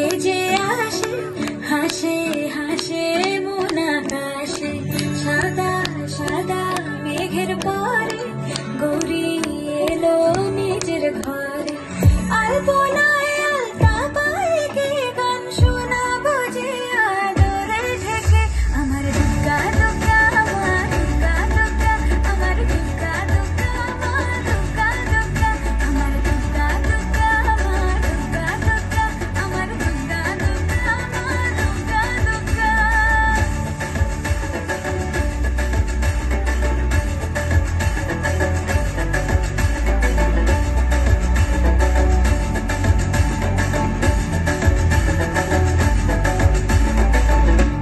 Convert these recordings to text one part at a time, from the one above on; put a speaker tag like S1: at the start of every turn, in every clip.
S1: সেজে আসে, হাসে হাসে মন আকাশে, সাদা সাদা মেঘের পরে গৌরী এলো নিজের ঘরে। আলপনায় আলতা পায়ে গিয়ে গান শোনাবো যে আদরে ঢেকে, আমার দুর্গা দুর্গা মা দুর্গা দুর্গা, আমার দুর্গা দুর্গা মা দুর্গা দুর্গা, আমার দুর্গা দুর্গা মা দুর্গা দুর্গা, আমার দুর্গা দুর্গা মা দুর্গা দুর্গা।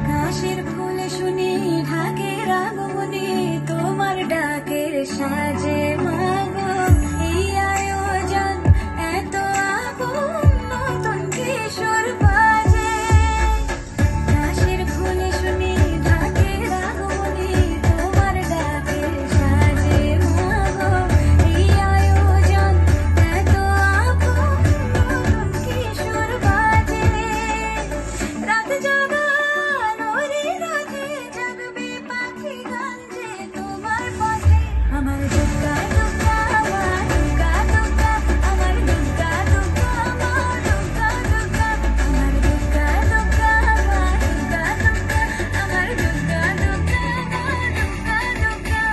S1: কাশের ফুলে শুনি ঢাকের আগমনী, তোমার ডাকের সাজে মাগো এই আয়োজন, এত আপন নতুন কিশোর বাজে। কাশের ফুলে শুনি ঢাকের আগমনী, তোমার ডাকের সাজে মাগো এই আয়োজন, এত আপন নতুন কিশোর বাজে। রাত জাগা নরে রাতে জাগবে পাখি গান যে তোমার পথে, আমার দুর্গা দুর্গা মা দুর্গা দুর্গা, আমার দুর্গা দুর্গা মা দুর্গা দুর্গা, আমার দুর্গা দুর্গা মা দুর্গা দুর্গা, আমার দুর্গা দুর্গা মা দুর্গা দুর্গা।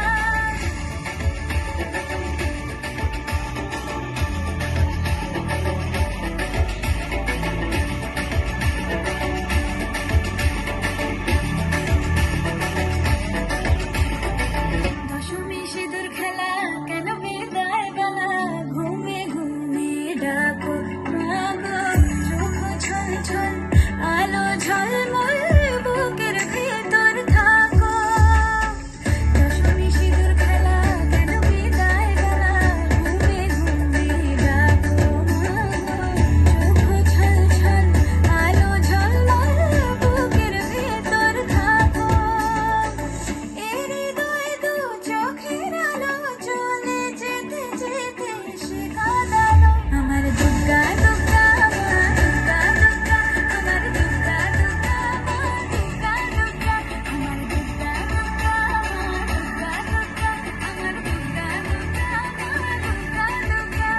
S1: দশমী সিঁদুর খেলা কেন বিদায় বেলা, ঘুমে ঘুমে ডাকো মাগো, চোখ ছল ছল আলো ঝলমল বুকের ভেতর থাকো। দশমী সিঁদুর খেলা কেন বিদায় বেলা, ঘুমে ঘুমে ডাকো মাগো, চোখ ছল ছল আলো ঝলমল বুকের ভেতর থাকো। এর হৃদয় দু চোখের আলো চলে যেতে যেতে সে কাঁদালো, আমার দুর্গা দুর্গা মা দুর্গা দুর্গা, আমার দুর্গা দুর্গা মা দুর্গা দুর্গা, আমার দুর্গা দুর্গা মা দুর্গা দুর্গা, আমার দুর্গা দুর্গা মা দুর্গা দুর্গা।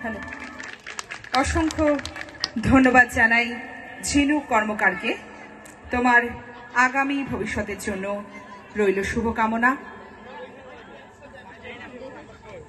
S2: হ্যালো, অসংখ্য ধন্যবাদ জানাই ঝিনুক কর্মকারকে। তোমার আগামী ভবিষ্যতের জন্য রইল শুভকামনা।